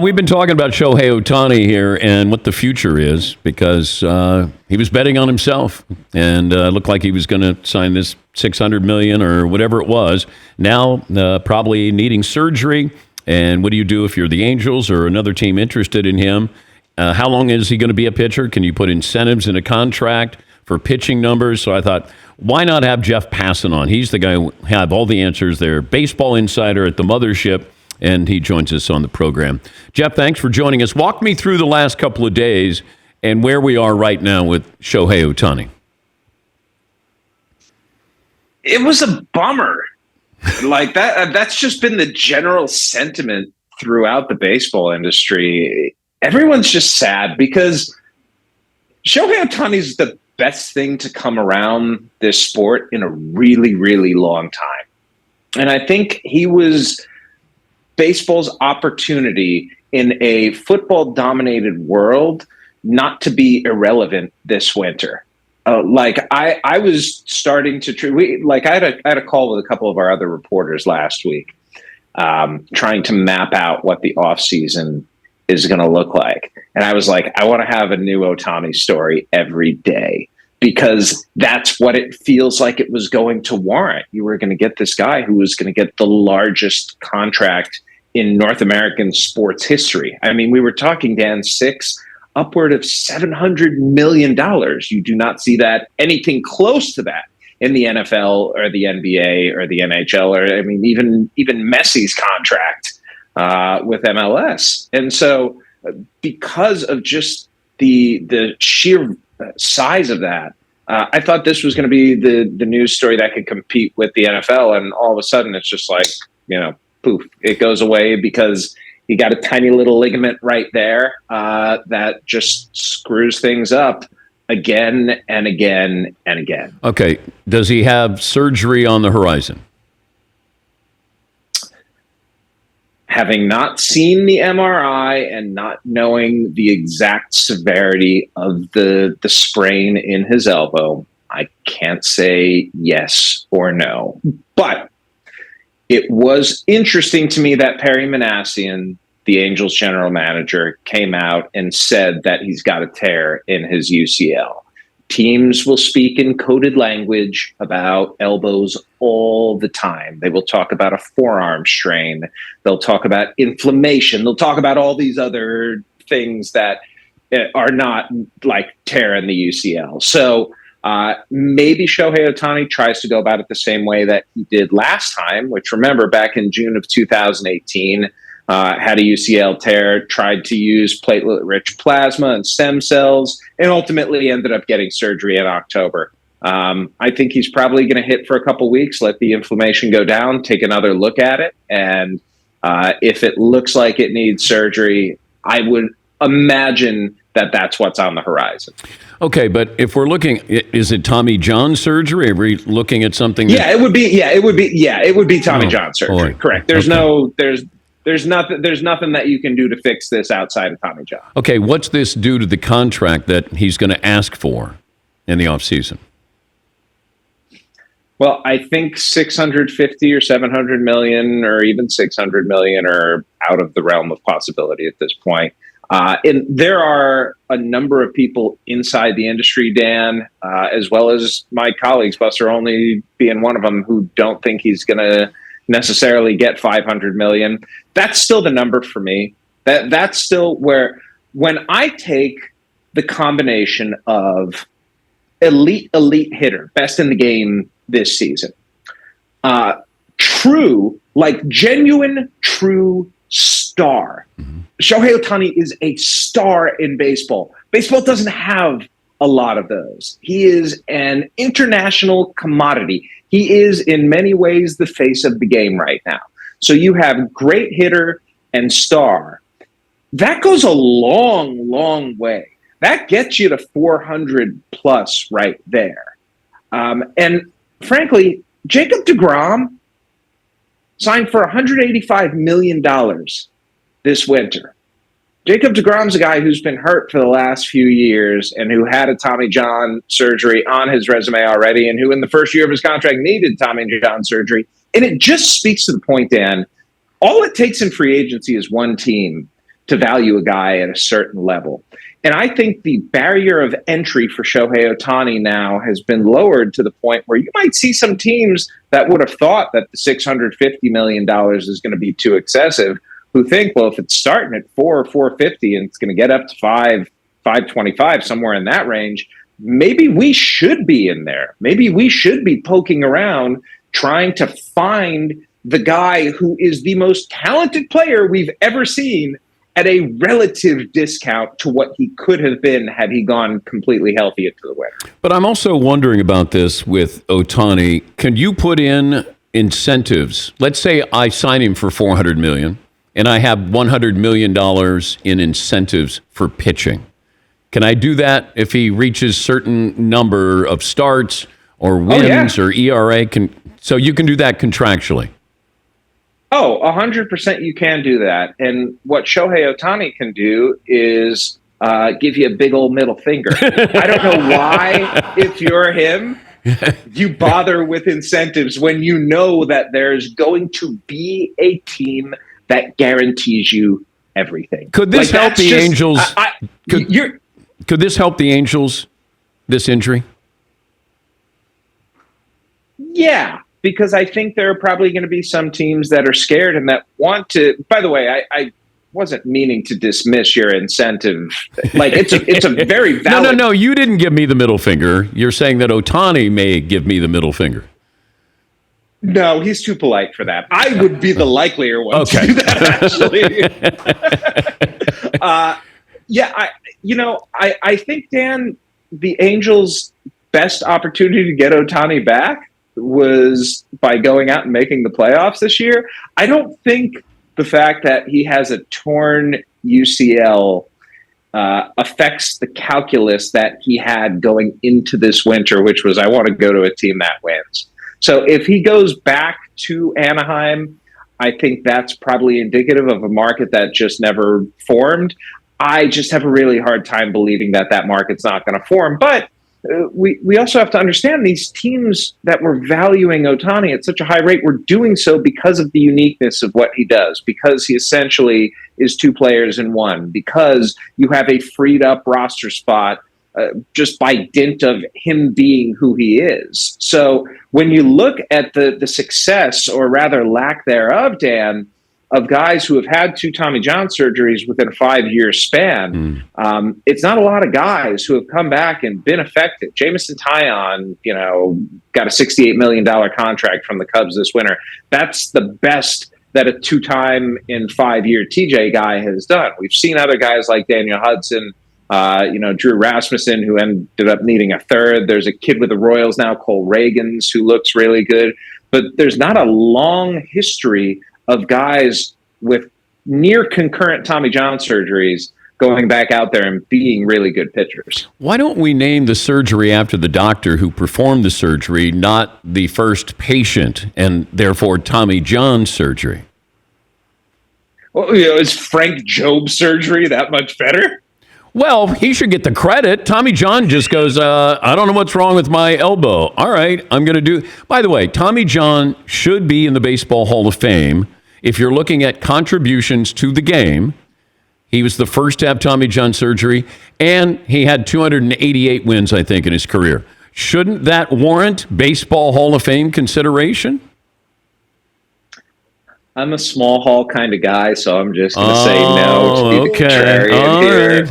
We've been talking about Shohei Uttani here and what the future is because he was betting on himself and looked like he was going to sign this $600 million or whatever it was. Now probably needing surgery. And what do you do if you're the Angels or another team interested in him? How long is he going to be a pitcher? Can you put incentives in a contract for pitching numbers? So I thought, why not have Jeff Passan on? He's the guy who have all the answers there. Baseball insider at the mothership. And he joins us on the program. Jeff, thanks for joining us. Walk me through the last couple of days and where we are right now with Shohei Uttani. It was a bummer. Like that's just been the general sentiment throughout the baseball industry. Everyone's just sad because Shohei Uttani is the best thing to come around this sport in a really, really long time. And I think he was baseball's opportunity in a football-dominated world not to be irrelevant this winter. I was starting to I had a call with a couple of our other reporters last week, trying to map out what the offseason is going to look like, and I was like, I want to have a new Otani story every day because that's what it feels like it was going to warrant. You were going to get this guy who was going to get the largest contract in North American sports history. I mean, we were talking, Dan, upward of $700 million. You do not see that anything close to that in the NFL or the NBA or the NHL, or I mean, even Messi's contract with MLS. And so because of just the sheer size of that, I thought this was going to be the news story that could compete with the NFL. And all of a sudden it's just like, poof, it goes away because he got a tiny little ligament right there that just screws things up again and again and again. Okay. Does he have surgery on the horizon? Having not seen the MRI and not knowing the exact severity of the sprain in his elbow, I can't say yes or no. But it was interesting to me that Perry Manassian, the Angels general manager, came out and said that he's got a tear in his UCL. Teams will speak in coded language about elbows all the time. They will talk about a forearm strain. They'll talk about inflammation. They'll talk about all these other things that are not like tear in the UCL. So maybe Shohei Uttani tries to go about it the same way that he did last time, which, remember, back in June of 2018, had a UCL tear, tried to use platelet-rich plasma and stem cells, and ultimately ended up getting surgery in October. I think he's probably going to hit for a couple weeks, let the inflammation go down, take another look at it, and if it looks like it needs surgery, I would imagine that that's what's on the horizon. Okay, but if we're looking, is it Tommy John surgery? Are we looking at something? It would be Tommy John surgery. Boy. Correct. There's nothing that you can do to fix this outside of Tommy John. Okay, what's this do to the contract that he's going to ask for in the offseason? Well, I think 650 or 700 million or even 600 million are out of the realm of possibility at this point. And there are a number of people inside the industry, Dan, as well as my colleagues, Buster Olney being one of them, who don't think he's going to necessarily get 500 million. That's still the number for me. That's still where, when I take the combination of elite hitter, best in the game this season, genuine true star. Shohei Uttani is a star in baseball. Baseball doesn't have a lot of those. He is an international commodity. He is in many ways the face of the game right now. So you have great hitter and star. That goes a long, long way. That gets you to 400 plus right there. And frankly, Jacob deGrom signed for $185 million this winter. Jacob deGrom's a guy who's been hurt for the last few years and who had a Tommy John surgery on his resume already, and who in the first year of his contract needed Tommy John surgery. And it just speaks to the point, Dan, all it takes in free agency is one team to value a guy at a certain level. And I think the barrier of entry for Shohei Ohtani now has been lowered to the point where you might see some teams that would have thought that the $650 million is going to be too excessive, who think, well, if it's starting at 4 or 450 and it's going to get up to 525, somewhere in that range, maybe we should be in there. Maybe we should be poking around trying to find the guy who is the most talented player we've ever seen at a relative discount to what he could have been had he gone completely healthy into the winter. But I'm also wondering about this with Ohtani. Can you put in incentives? Let's say I sign him for $400 million and I have $100 million in incentives for pitching. Can I do that if he reaches certain number of starts or wins or ERA? So you can do that contractually. Oh, 100% you can do that. And what Shohei Ohtani can do is give you a big old middle finger. I don't know why, if you're him, you bother with incentives when you know that there's going to be a team that guarantees you everything. Could this help the Angels? Could this help the Angels, this injury? Yeah. Because I think there are probably going to be some teams that are scared and that want to. By the way, I wasn't meaning to dismiss your incentive. Like it's a very valid. No. You didn't give me the middle finger. You're saying that Ohtani may give me the middle finger. No, he's too polite for that. I would be the likelier one to do that, actually. I think, Dan, the Angels' best opportunity to get Ohtani back was by going out and making the playoffs this year. I don't think the fact that he has a torn UCL affects the calculus that he had going into this winter, which was, I want to go to a team that wins. So if he goes back to Anaheim, I think that's probably indicative of a market that just never formed. I just have a really hard time believing that market's not going to form. But we also have to understand these teams that were valuing Ohtani at such a high rate were doing so because of the uniqueness of what he does, because he essentially is two players in one, because you have a freed up roster spot just by dint of him being who he is. So when you look at the success, or rather lack thereof, Dan, of guys who have had two Tommy John surgeries within a 5-year span, it's not a lot of guys who have come back and been effective. Jameson Taillon, got a $68 million contract from the Cubs this winter. That's the best that a 2-time in 5-year TJ guy has done. We've seen other guys like Daniel Hudson, Drew Rasmussen, who ended up needing a third. There's a kid with the Royals now, Cole Reagans, who looks really good. But there's not a long history of guys with near concurrent Tommy John surgeries going back out there and being really good pitchers. Why don't we name the surgery after the doctor who performed the surgery, not the first patient, and therefore Tommy John surgery? Well, is Frank Job surgery that much better? Well, he should get the credit. Tommy John just goes, I don't know what's wrong with my elbow. All right, I'm going to do. By the way, Tommy John should be in the Baseball Hall of Fame. If you're looking at contributions to the game, he was the first to have Tommy John surgery, and he had 288 wins, I think, in his career. Shouldn't that warrant Baseball Hall of Fame consideration? I'm a small hall kind of guy, so I'm just going to say no. To be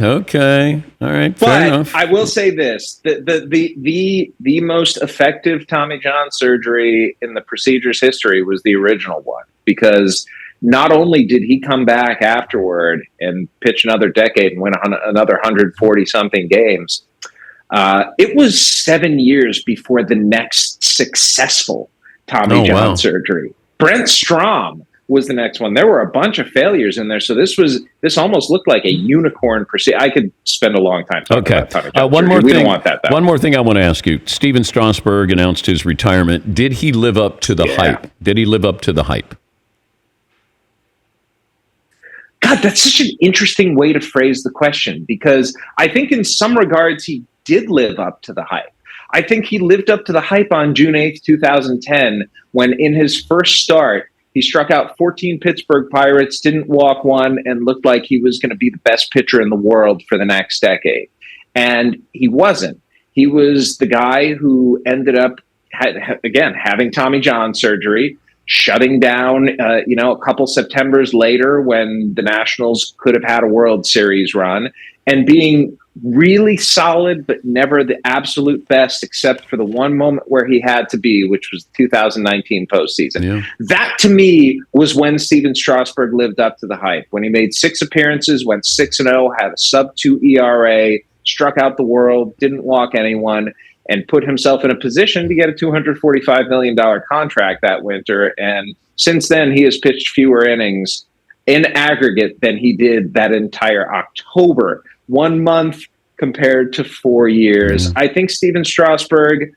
Okay. All right. But fair enough. I will say this: the most effective Tommy John surgery in the procedure's history was the original one, because not only did he come back afterward and pitch another decade and win another 140 something games, it was 7 years before the next successful Tommy John surgery. Brent Strom was the next one. There were a bunch of failures in there, so this almost looked like a unicorn procedure. I could spend a long time talking about Tommy John one surgery. more we thing. Don't want that. One more thing I want to ask you. Steven Strasberg announced his retirement. Did he live up to the hype? Did he live up to the hype? God, that's such an interesting way to phrase the question, because I think in some regards he did live up to the hype. I think he lived up to the hype on June 8th, 2010, when in his first start, He struck out 14 Pittsburgh Pirates, didn't walk one, and looked like he was going to be the best pitcher in the world for the next decade. And he wasn't. He was the guy who ended up, having Tommy John surgery, shutting down, a couple Septembers later when the Nationals could have had a World Series run, and being really solid, but never the absolute best, except for the one moment where he had to be, which was the 2019 postseason. Yeah. That, to me, was when Steven Strasberg lived up to the hype. When he made 6 appearances, went 6-0, had a sub-2 ERA, struck out the world, didn't walk anyone, and put himself in a position to get a $245 million contract that winter. And since then, he has pitched fewer innings in aggregate than he did that entire October. 1 month compared to 4 years. I think Steven Strasberg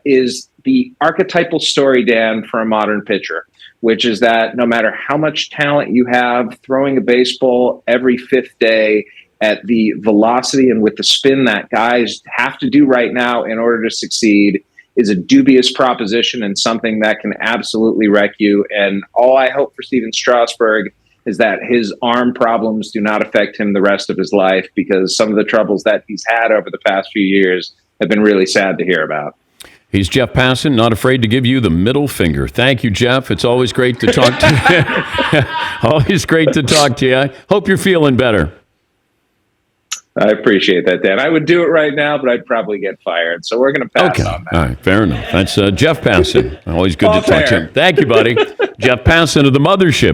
is the archetypal story, Dan, for a modern pitcher, which is that no matter how much talent you have, throwing a baseball every 5th day at the velocity and with the spin that guys have to do right now in order to succeed is a dubious proposition and something that can absolutely wreck you. And all I hope for Steven Strasberg is that his arm problems do not affect him the rest of his life, because some of the troubles that he's had over the past few years have been really sad to hear about. He's Jeff Passan, not afraid to give you the middle finger. Thank you, Jeff. It's always great to talk to you. Always great to talk to you. I hope you're feeling better. I appreciate that, Dan. I would do it right now, but I'd probably get fired. So we're going to pass on that. All right, fair enough. That's Jeff Passan. Always good to talk to him. Thank you, buddy. Jeff Passan of the Mothership.